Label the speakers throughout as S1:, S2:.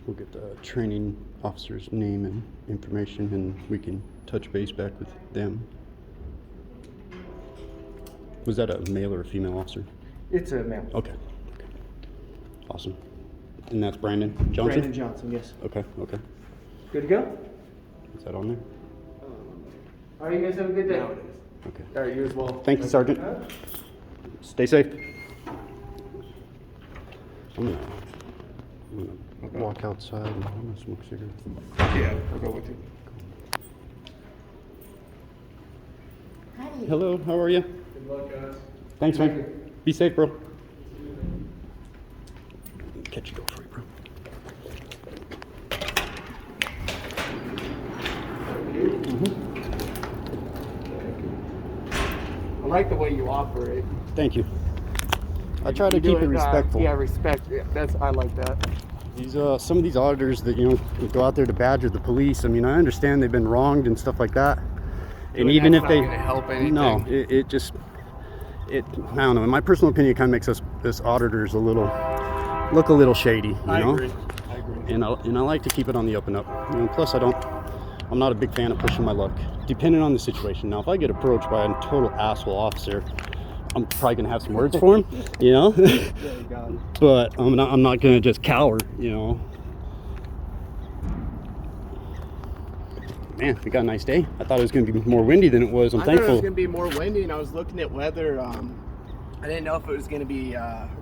S1: We'll get the training officer's name and information, and we can touch base back with them. Was that a male or a female officer?
S2: It's a male.
S1: Okay. Awesome. And that's Brandon Johnson?
S2: Brandon Johnson, yes.
S1: Okay.
S2: Good to go?
S1: Is that on there?
S2: All right, you guys have a good day.
S1: Okay.
S2: All right, you as well.
S1: Thank you, Sergeant. Stay safe. I'm gonna walk outside and I'm gonna smoke cigarettes.
S2: Yeah, I'll go with you.
S3: Hi.
S1: Hello, how are you?
S2: Good luck, guys.
S1: Thanks, man. Be safe, bro. Catch you, go for it, bro.
S2: I like the way you operate.
S1: Thank you. I try to keep it respectful.
S2: Yeah, respect. Yeah, I like that.
S1: These some of these auditors that go out there to badger the police. I mean, I understand they've been wronged and stuff like that. And even if they,
S2: not gonna help anything.
S1: no, it just I don't know. In my personal opinion, it kind of makes us auditors look a little shady. You know?
S2: I agree.
S1: And I like to keep it on the up and up. Plus, I'm not a big fan of pushing my luck, depending on the situation. Now, if I get approached by a total asshole officer, I'm probably gonna have some words for him,
S2: Yeah, you got it.
S1: But I'm not gonna just cower, Man, we got a nice day. I thought it was gonna be more windy than it was. I'm
S2: I thought it was
S1: thankful.
S2: gonna be more windy, and I was looking at weather. I didn't know if it was gonna be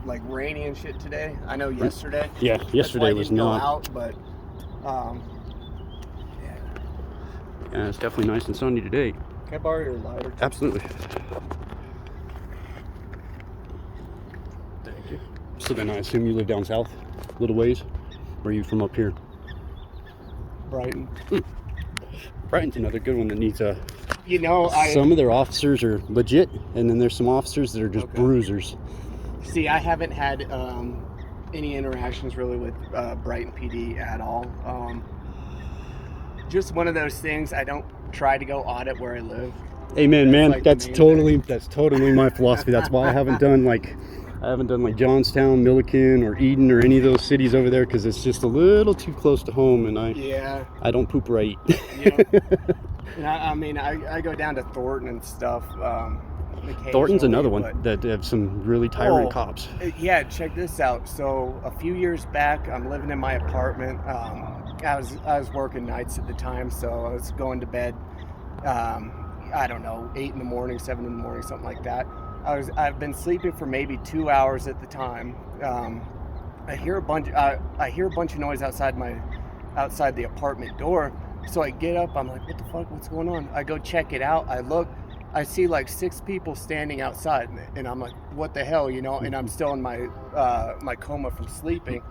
S2: like rainy and shit today. I know yesterday.
S1: Yeah, yesterday was
S2: not.
S1: not.
S2: Out, but
S1: Yeah, it's definitely nice and sunny today.
S2: can I borrow your lighter?
S1: Absolutely. Thank you. So then I assume you live down south, a little ways, or are you from up here?
S2: Brighton.
S1: Brighton's another good one that needs
S2: some
S1: of their officers are legit, and then there's some officers that are just bruisers.
S2: See, I haven't had any interactions really with Brighton PD at all. Just one of those things. I don't try to go audit where I live.
S1: Amen, man.
S2: like
S1: That's
S2: the main
S1: totally my philosophy. That's why I haven't done like Johnstown, Milliken, or Eden, or any of those cities over there, because it's just a little too close to home, and I don't poop where I eat.
S2: And I go down to Thornton and stuff.
S1: Thornton's another
S2: occasionally,
S1: one that have some really tyrant cops.
S2: Yeah, check this out. So a few years back, I'm living in my apartment. I was working nights at the time, so I was going to bed. I don't know, 8 in the morning, 7 in the morning, something like that. I've been sleeping for maybe 2 hours at the time. I hear a bunch of noise outside the apartment door. So I get up, I'm like, what the fuck, what's going on? I go check it out. I look, I see like 6 people standing outside, and I'm like, what the hell, and I'm still in my my coma from sleeping.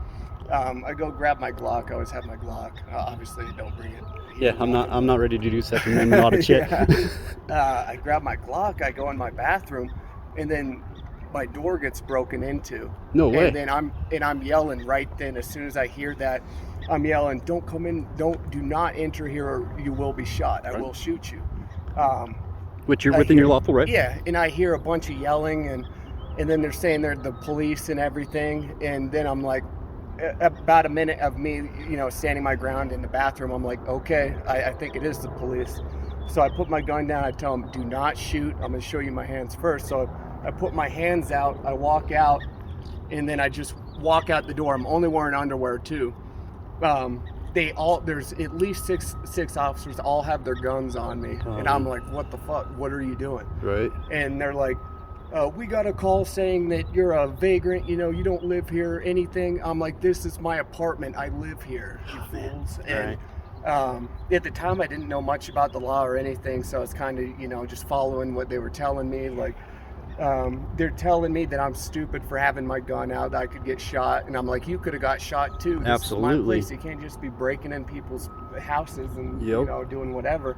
S2: I go grab my Glock. I always have my Glock. Obviously, don't bring it.
S1: Yeah, I'm not ready to do Second Amendment audit shit.
S2: I grab my Glock. I go in my bathroom, and then my door gets broken into.
S1: No way.
S2: And then I'm yelling right then. As soon as I hear that, I'm yelling, "Don't come in! Do not enter here, or you will be shot. I will shoot you."
S1: Which you're within your lawful right.
S2: Yeah, and I hear a bunch of yelling, and then they're saying they're the police and everything, and then I'm like, about a minute of me, standing my ground in the bathroom, I'm like, okay, I think it is the police. So I put my gun down. I tell them, do not shoot. I'm going to show you my hands first. So I put my hands out. I walk out, and then I just walk out the door. I'm only wearing underwear too. There's at least six officers, all have their guns on me, and I'm like, what the fuck? What are you doing?
S1: Right. And
S2: they're like, we got a call saying that you're a vagrant, you don't live here, anything. I'm like, this is my apartment. I live here, you fools. And at the time, I didn't know much about the law or anything, so I was kind of, just following what they were telling me. Like, they're telling me that I'm stupid for having my gun out, that I could get shot. And I'm like, you could have got shot too. This
S1: Absolutely.
S2: is my place. You can't just be breaking in people's houses and, doing whatever.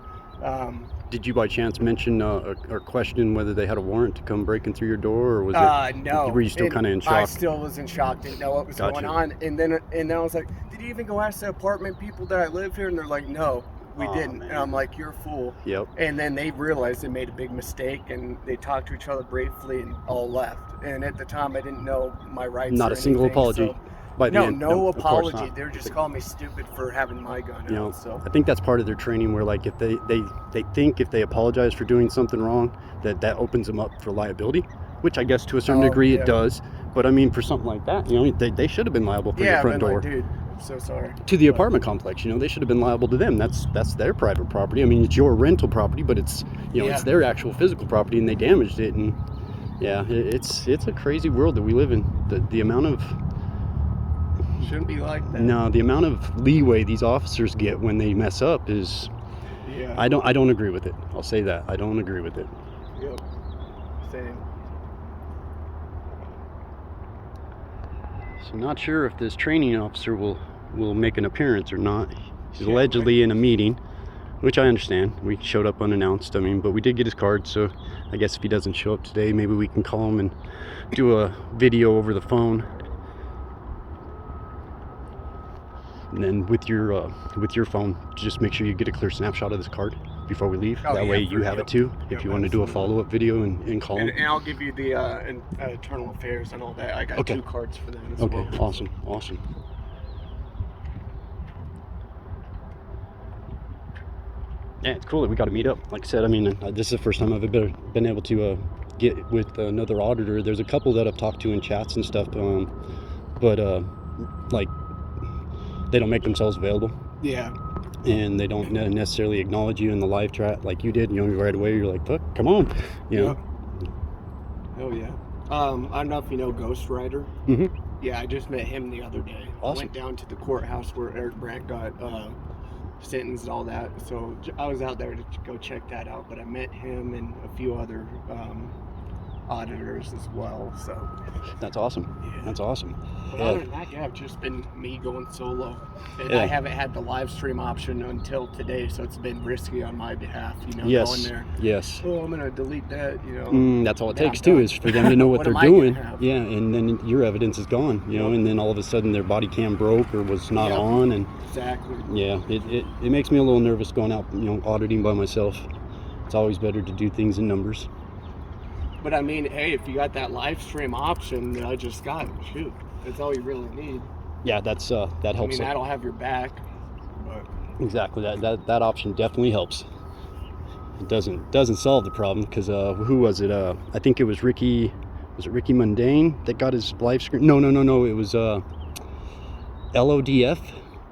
S1: Did you by chance mention or question whether they had a warrant to come breaking through your door, or was it?
S2: No.
S1: Were you still kind of in shock?
S2: I still was in shock. Didn't know what was going on. And then I was like, did you even go ask the apartment people that I live here? And they're like, no, we didn't.
S1: Man.
S2: And I'm like, you're a fool.
S1: Yep.
S2: And then they realized they made a big mistake, and they talked to each other briefly and all left. And at the time, I didn't know my rights.
S1: Not
S2: or
S1: a single
S2: anything,
S1: apology.
S2: So
S1: by the end.
S2: No
S1: of course
S2: apology.
S1: not.
S2: They're just calling me stupid for having my gun
S1: You know,
S2: out. So
S1: I think that's part of their training, where like if they think if they apologize for doing something wrong, that opens them up for liability, which I guess to a certain degree it does. But I mean, for something like that, you know, they should have been liable for your front door.
S2: Like, dude, I'm so sorry.
S1: To the apartment complex, you know, they should have been liable to them. That's their private property. I mean, it's your rental property, but it's, you know, it's their actual physical property, and they damaged it. And yeah, it's a crazy world that we live in. The amount of
S2: Shouldn't be like that.
S1: No, the amount of leeway these officers get when they mess up is, I don't agree with it. I'll say that. I don't agree with it.
S2: Yep. Same.
S1: So not sure if this training officer will make an appearance or not. He's allegedly in a meeting, which I understand. We showed up unannounced. I mean, but we did get his card, so I guess if he doesn't show up today, maybe we can call him and do a video over the phone. And then with your phone, just make sure you get a clear snapshot of this card before we leave. That way you have it too, if you want to do a follow-up video and call him.
S2: And I'll give you the internal affairs and all that. I got 2 cards for them as well.
S1: Okay, awesome. Yeah, it's cool that we got to meet up. Like I said, I mean, this is the first time I've ever been able to get with another auditor. There's a couple that I've talked to in chats and stuff, but like, they don't make themselves available.
S2: Yeah.
S1: And they don't necessarily acknowledge you in the live chat like you did. You know, right away you're like, "Fuck, come on," you know.
S2: Oh yeah. I don't know if you know Ghost Rider.
S1: Mm-hmm.
S2: Yeah, I just met him the other day.
S1: Awesome.
S2: Went down to the courthouse where Eric Brandt got sentenced and all that. So I was out there to go check that out. But I met him and a few other auditors as well. So
S1: That's awesome.
S2: Yeah.
S1: That's awesome.
S2: But other than that, it's just been me going solo. And I haven't had the live stream option until today, so it's been risky on my behalf, you know, going there.
S1: Yes.
S2: Oh, I'm gonna delete that, you know.
S1: That's all it takes too, is for them to know what they're
S2: am I
S1: doing.
S2: gonna have?
S1: Yeah, and then your evidence is gone, you know, and then all of a sudden their body cam broke or was not on, and
S2: Exactly.
S1: yeah, it makes me a little nervous going out, you know, auditing by myself. It's always better to do things in numbers.
S2: But I mean, hey, if you got that live stream option that I just got, shoot, that's all you really need.
S1: Yeah, that's that helps.
S2: I mean, that'll have your back. But
S1: Exactly, that option definitely helps. It doesn't solve the problem, because who was it? I think it was Ricky. Was it Ricky Mundane that got his live screen? No. It was LODF,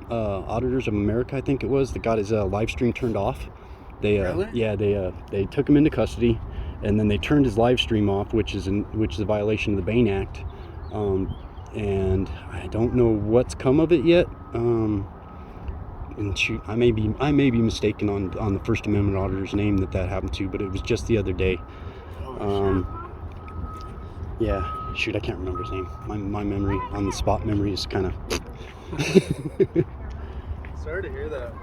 S1: Auditors of America, I think it was, that got his live stream turned off. They
S2: Really?
S1: Yeah, they took him into custody, and then they turned his live stream off, which is a violation of the Bain Act. And I don't know what's come of it yet. And shoot, I may be mistaken on the First Amendment auditor's name that happened to, but it was just the other day. Yeah, shoot, I can't remember his name. My memory on the spot memory is kind of.
S4: Sorry to hear that.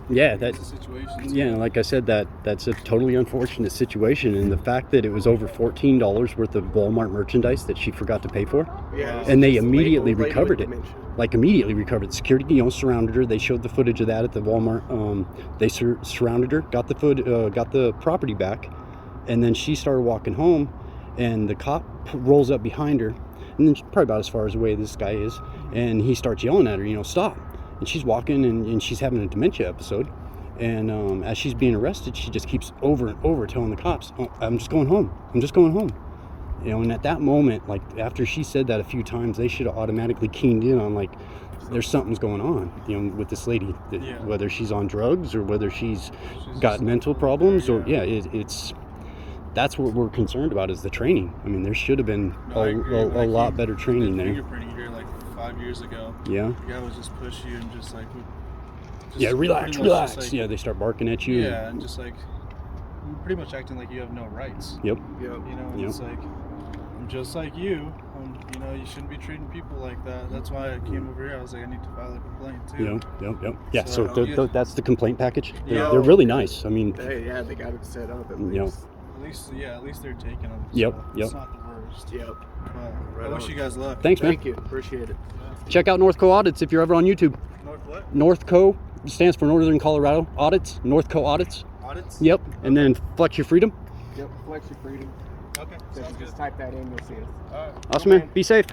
S1: Yeah,
S4: It's a situation.
S1: yeah, like I said, that's a totally unfortunate situation, and the fact that it was over $14 worth of Walmart merchandise that she forgot to pay for.
S2: yeah,
S1: And they
S2: just
S1: immediately
S2: label
S1: recovered it.
S2: dimension.
S1: Like immediately recovered. Security, you know, surrounded her. They showed the footage of that at the Walmart. They surrounded her, got the property back, and then she started walking home, and the cop rolls up behind her, and then probably about as far as away this guy is, and he starts yelling at her, you know, stop. And she's walking, and she's having a dementia episode, and as she's being arrested, she just keeps over and over telling the cops, "Oh, I'm just going home. You know, and at that moment, like after she said that a few times, they should have automatically keyed in on, like, there's something's going on, you know, with this lady, whether she's on drugs or whether she's got mental problems, or it's that's what we're concerned about, is the training. I mean, there should have been a lot better training there.
S4: Fingerprinting here like 5 years ago.
S1: Yeah.
S4: The guy would just push you and just like.
S1: Relax.
S4: Like,
S1: Yeah, they start barking at you.
S4: Yeah, and just like pretty much acting like you have no rights.
S1: Yep.
S4: You know, and it's like, I'm just like you. You know, you shouldn't be treating people like that. That's why I came over here. I was like, I need to file a complaint too.
S1: Yep. Yeah. So, that's the complaint package.
S4: Yeah.
S1: They're really nice. I mean,
S2: They got it set up at
S1: you know.
S2: least.
S4: At least they're taking them.
S1: Yep.
S4: It's not the worst.
S2: Yep.
S4: But I wish you guys luck.
S1: Thanks, man.
S2: Thank you. Appreciate it.
S1: Check out Northco Audits if you're ever on YouTube.
S4: North what?
S1: Northco stands for Northern Colorado Audits. Northco Audits.
S4: Audits?
S1: Yep. And then Flex Your Freedom.
S2: Yep. Flex your freedom.
S4: Okay.
S2: So
S4: Sounds good.
S2: just type that in, you'll see it.
S4: All right.
S1: Awesome, man. Be safe.